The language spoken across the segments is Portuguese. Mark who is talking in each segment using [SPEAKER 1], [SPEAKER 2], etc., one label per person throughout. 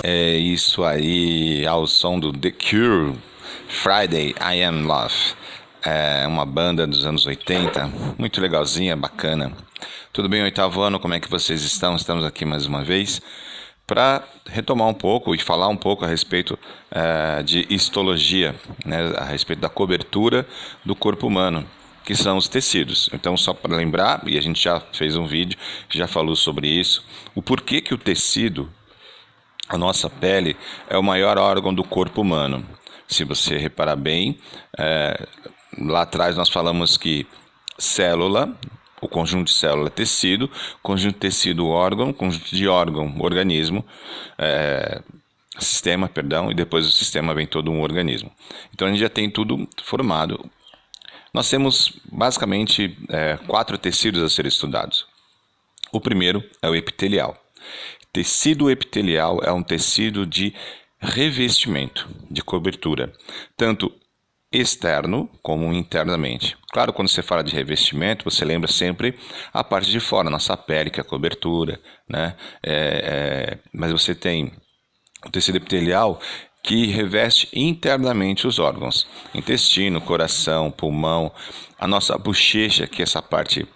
[SPEAKER 1] É isso aí, ao som do The Cure, Friday I Am Love. É uma banda dos anos 80, muito legalzinha, bacana. Tudo bem, oitavo ano, como é que vocês estão? Estamos aqui mais uma vez para retomar um pouco e falar um pouco a respeito de histologia, né, a respeito da cobertura do corpo humano, que são os tecidos. Então, só para lembrar, e a gente já fez um vídeo, já falou sobre isso, o porquê que o tecido, a nossa pele, é o maior órgão do corpo humano. Se você reparar bem, lá atrás nós falamos que célula, o conjunto de célula é tecido, conjunto de tecido órgão, conjunto de órgão, organismo, sistema, perdão, e depois do sistema vem todo um organismo. Então a gente já tem tudo formado. Nós temos basicamente 4 tecidos a serem estudados. O primeiro é o epitelial. Tecido epitelial é um tecido de revestimento, de cobertura, tanto externo como internamente. Claro, quando você fala de revestimento, você lembra sempre a parte de fora, nossa pele, que é a cobertura, né? Mas você tem o tecido epitelial que reveste internamente os órgãos, intestino, coração, pulmão, a nossa bochecha, que é essa parte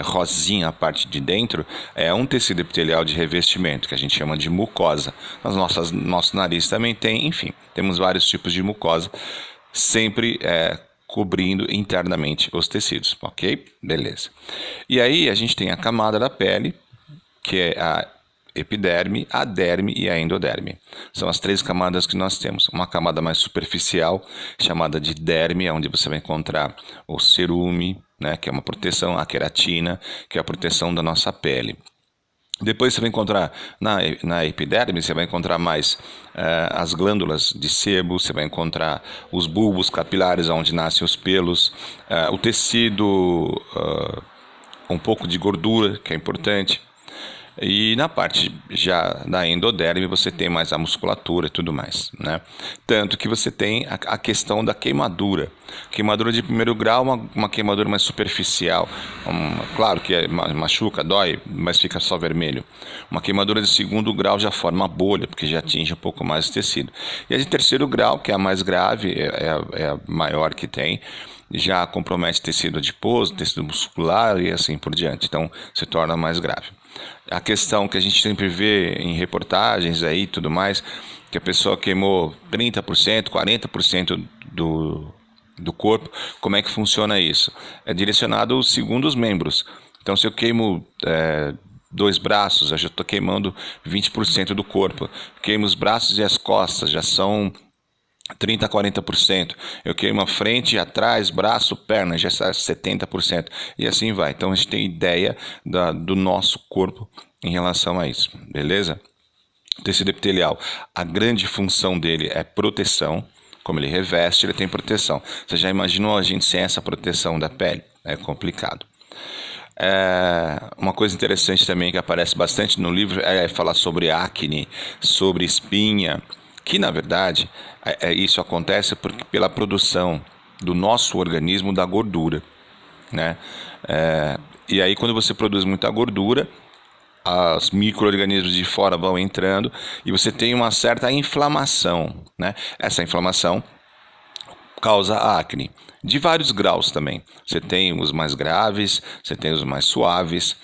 [SPEAKER 1] rosinha, a parte de dentro, é um tecido epitelial de revestimento, que a gente chama de mucosa. Nosso nariz também tem, enfim, temos vários tipos de mucosa, sempre cobrindo internamente os tecidos, ok? Beleza. E aí a gente tem a camada da pele, que é a epiderme, a derme e a endoderme. São as 3 camadas que nós temos. Uma camada mais superficial, chamada de derme, onde você vai encontrar o cerume, né, que é uma proteção, a queratina, que é a proteção da nossa pele. Depois você vai encontrar na epiderme, você vai encontrar mais as glândulas de sebo, você vai encontrar os bulbos capilares, onde nascem os pelos, o tecido, um pouco de gordura, que é importante. E na parte já da endoderme você tem mais a musculatura e tudo mais, né? Tanto que você tem a questão da queimadura. Queimadura de primeiro grau, uma queimadura mais superficial. Claro que machuca, dói, mas fica só vermelho. Uma queimadura de segundo grau já forma bolha, porque já atinge um pouco mais o tecido. E a de terceiro grau, que é a mais grave, é a maior que tem, já compromete tecido adiposo, tecido muscular e assim por diante. Então se torna mais grave. A questão que a gente sempre vê em reportagens aí e tudo mais, que a pessoa queimou 30%, 40% do corpo, como é que funciona isso? É direcionado segundo os membros. Então, se eu queimo 2 braços, eu já estou queimando 20% do corpo. Queimo os braços e as costas, já são 30% a 40%. Eu queimo a frente, atrás, braço, perna, já está 70%. E assim vai. Então a gente tem ideia do nosso corpo em relação a isso. Beleza? O tecido epitelial, a grande função dele é proteção. Como ele reveste, ele tem proteção. Você já imaginou a gente sem essa proteção da pele? É complicado. Uma coisa interessante também que aparece bastante no livro é falar sobre acne, sobre espinha, que na verdade isso acontece pela produção do nosso organismo da gordura, né? E aí quando você produz muita gordura, os micro-organismos de fora vão entrando e você tem uma certa inflamação, né? Essa inflamação causa acne, de vários graus também. Você tem os mais graves, você tem os mais suaves.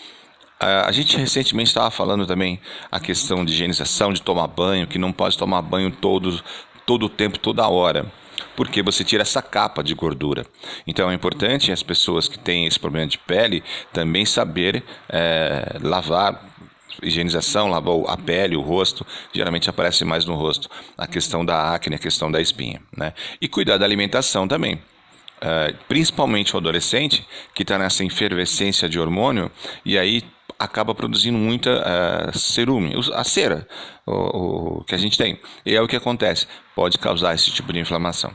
[SPEAKER 1] A gente recentemente estava falando também a questão de higienização, de tomar banho, que não pode tomar banho todo o tempo, toda hora, porque você tira essa capa de gordura. Então é importante as pessoas que têm esse problema de pele também saber lavar, higienização, lavar a pele, o rosto, geralmente aparece mais no rosto, a questão da acne, a questão da espinha, né? E cuidar da alimentação também. Principalmente o adolescente que está nessa efervescência de hormônio e aí acaba produzindo muita cerume, a cera o que a gente tem. E é o que acontece, pode causar esse tipo de inflamação.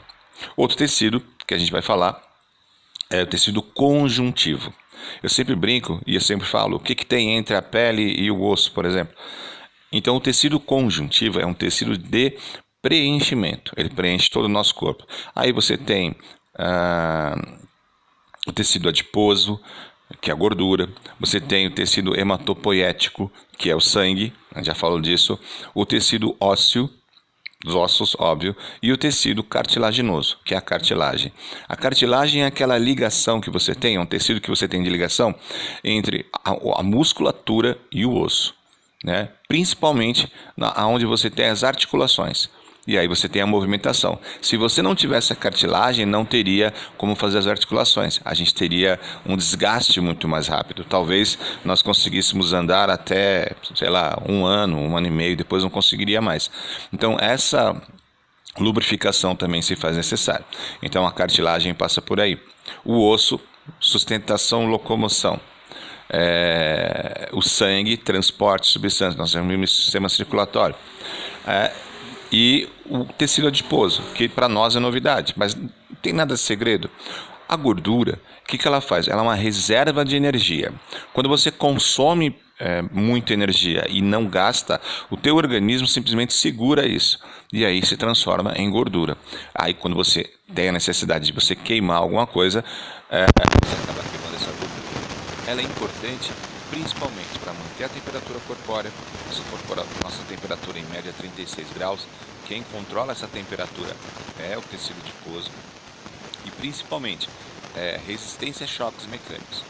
[SPEAKER 1] Outro tecido que a gente vai falar é o tecido conjuntivo. Eu sempre brinco e eu sempre falo, o que tem entre a pele e o osso, por exemplo? Então o tecido conjuntivo é um tecido de preenchimento, ele preenche todo o nosso corpo. Aí você tem o tecido adiposo, que é a gordura, você tem o tecido hematopoético, que é o sangue, a gente já falou disso, o tecido ósseo, dos ossos, óbvio, e o tecido cartilaginoso, que é a cartilagem. A cartilagem é aquela ligação que você tem, é um tecido que você tem de ligação entre a musculatura e o osso, né? Principalmente onde você tem as articulações. E aí você tem a movimentação. Se você não tivesse a cartilagem, não teria como fazer as articulações. A gente teria um desgaste muito mais rápido. Talvez nós conseguíssemos andar até, sei lá, um ano e meio, depois não conseguiria mais. Então essa lubrificação também se faz necessária. Então a cartilagem passa por aí. O osso, sustentação, locomoção. O sangue, transporte, substância. Nós temos um sistema circulatório. E o tecido adiposo, que para nós é novidade, mas não tem nada de segredo. A gordura, o que ela faz? Ela é uma reserva de energia. Quando você consome muita energia e não gasta, o teu organismo simplesmente segura isso e aí se transforma em gordura. Aí quando você tem a necessidade de você queimar alguma coisa, você acaba queimando essa gordura. Ela é importante principalmente para manter a temperatura corpórea. Nossa temperatura em média é 36 graus. Quem controla essa temperatura é o tecido adiposo e principalmente resistência a choques mecânicos.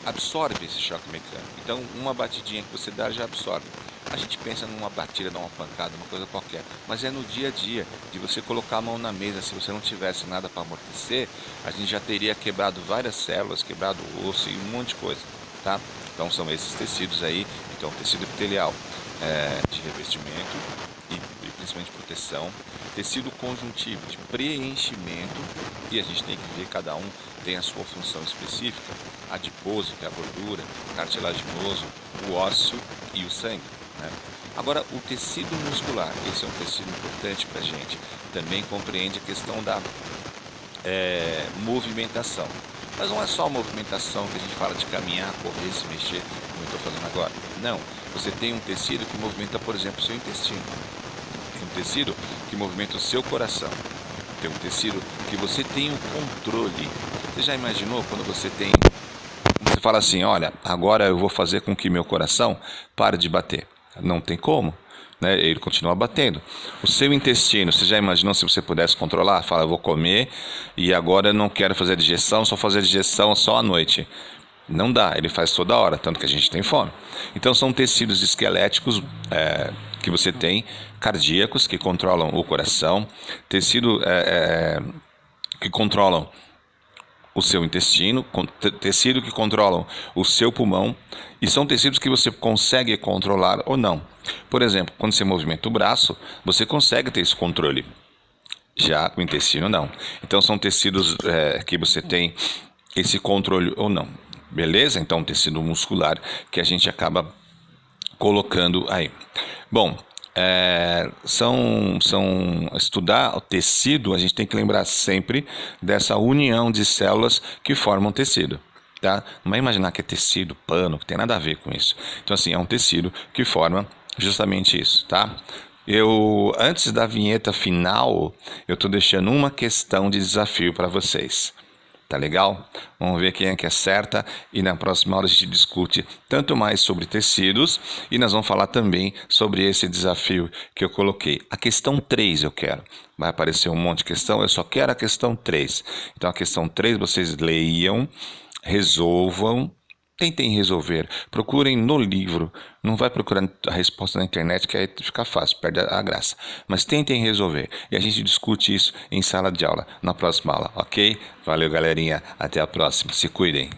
[SPEAKER 1] Absorve esse choque mecânico. Então uma batidinha que você dá já absorve. A gente pensa numa batida, numa pancada, uma coisa qualquer, mas é no dia a dia, de você colocar a mão na mesa. Se você não tivesse nada para amortecer, a gente já teria quebrado várias células, quebrado o osso e um monte de coisa, tá? Então são esses tecidos aí. Então tecido epitelial de revestimento e principalmente proteção, tecido conjuntivo de preenchimento, e a gente tem que ver, cada um tem a sua função específica, adiposo, que é a gordura, cartilaginoso, o ósseo e o sangue, né? Agora o tecido muscular, esse é um tecido importante para a gente, também compreende a questão da movimentação. Mas não é só a movimentação que a gente fala de caminhar, correr, se mexer, como eu estou fazendo agora. Não, você tem um tecido que movimenta, por exemplo, o seu intestino. Tem um tecido que movimenta o seu coração. Tem um tecido que você tem o controle. Você já imaginou quando você fala assim, olha, agora eu vou fazer com que meu coração pare de bater. Não tem como, né? Ele continua batendo. O seu intestino, você já imaginou se você pudesse controlar? Fala, eu vou comer e agora eu não quero fazer digestão, só fazer digestão só à noite. Não dá, ele faz toda hora, tanto que a gente tem fome. Então são tecidos esqueléticos que você tem, cardíacos, que controlam o coração, tecido que controlam o seu intestino, tecido que controlam o seu pulmão, e são tecidos que você consegue controlar ou não. Por exemplo, quando você movimenta o braço, você consegue ter esse controle. Já o intestino não. Então são tecidos que você tem esse controle ou não. Beleza? Então tecido muscular que a gente acaba colocando aí. Bom, estudar o tecido, a gente tem que lembrar sempre dessa união de células que formam tecido, tá? Não vai imaginar que é tecido, pano, que tem nada a ver com isso. Então assim, é um tecido que forma justamente isso, tá? Antes da vinheta final, eu estou deixando uma questão de desafio para vocês. Tá legal? Vamos ver quem é que acerta e na próxima aula a gente discute tanto mais sobre tecidos e nós vamos falar também sobre esse desafio que eu coloquei. A questão 3 eu quero. Vai aparecer um monte de questão, eu só quero a questão 3. Então a questão 3 vocês leiam, resolvam, tentem resolver, procurem no livro, não vai procurar a resposta na internet que aí fica fácil, perde a graça, mas tentem resolver e a gente discute isso em sala de aula, na próxima aula, ok? Valeu galerinha, até a próxima, se cuidem.